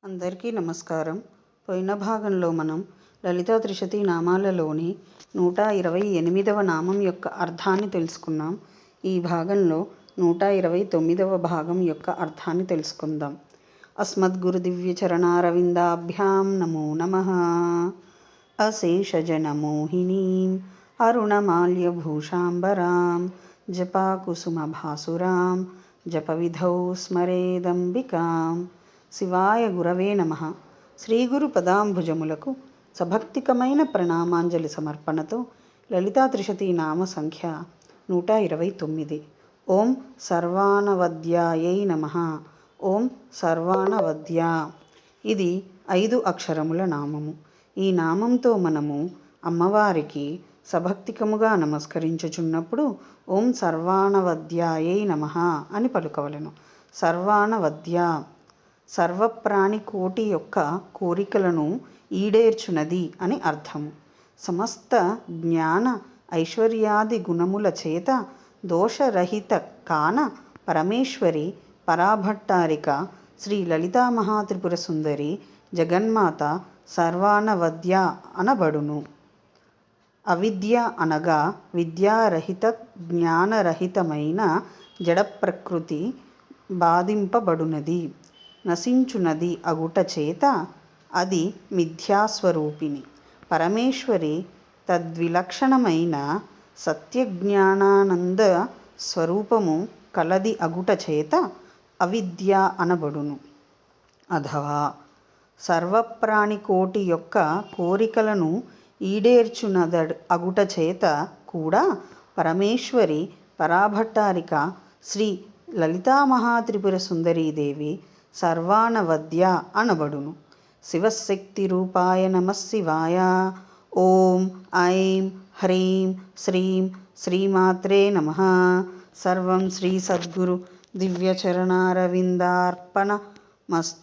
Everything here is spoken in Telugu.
అందరికీ నమస్కారం. పోయిన భాగంలో మనం లలితా త్రిశతి నామాలలోని 128వ నామం యొక్క అర్థాన్ని తెలుసుకున్నాం. ఈ భాగంలో 129వ భాగం యొక్క అర్థాన్ని తెలుసుకుందాం. అస్మద్గురు దివ్య చరణారవిందాభ్యాం నమో నమః. అశేషజనమోహినీం అరుణమాల్యభూషాంబరాం జపాకుసుమభాసురాం జపవిధౌ స్మరేదంబికాం. శివాయ గురవే నమః. శ్రీగురు పదాంభుజములకు సభక్తికమైన ప్రణామాంజలి సమర్పణతో లలితా త్రిశతి నామ సంఖ్య 129. ఓం సర్వాణవద్యాయై నమః. ఓం సర్వాణవద్య. ఇది 5 అక్షరముల నామము. ఈ నామంతో మనము అమ్మవారికి సభక్తికముగా నమస్కరించుచున్నప్పుడు ఓం సర్వాణవద్యాయై నమః అని పలుకవలెను. సర్వాణవద్య సర్వప్రాణి కోటి యొక్క కోరికలను ఈడేర్చునది అని అర్థము. సమస్త జ్ఞాన ఐశ్వర్యాది గుణముల చేత దోషరహిత కాన పరమేశ్వరి పరాభట్టారిక శ్రీ లలితా మహాత్రిపుర సుందరి జగన్మాత సర్వాణవద్య అనబడును. అవిద్య అనగా విద్యారహిత జ్ఞానరహితమైన జడ ప్రకృతి బాధింపబడునది, నశించునది అగుట చేత అది మిథ్యాస్వరూపిణి. పరమేశ్వరి తద్విలక్షణమైన సత్యజ్ఞానానంద స్వరూపము కలది అగుట చేత అవిద్య అనబడును. అథవా సర్వప్రాణికోటి యొక్క కోరికలను ఈడేర్చునద అగుట చేత కూడా పరమేశ్వరి పరాభట్టారిక శ్రీ లలితా మహాత్రిపుర సుందరీదేవి సర్వాణవద్య అనబడును. శివశక్తి రూపాయ నమః శివాయ. ఓం ఐం హ్రీం శ్రీం శ్రీమాత్రే నమః. సర్వం శ్రీ సద్గురు దివ్య చరణారవిందార్పణమస్తు.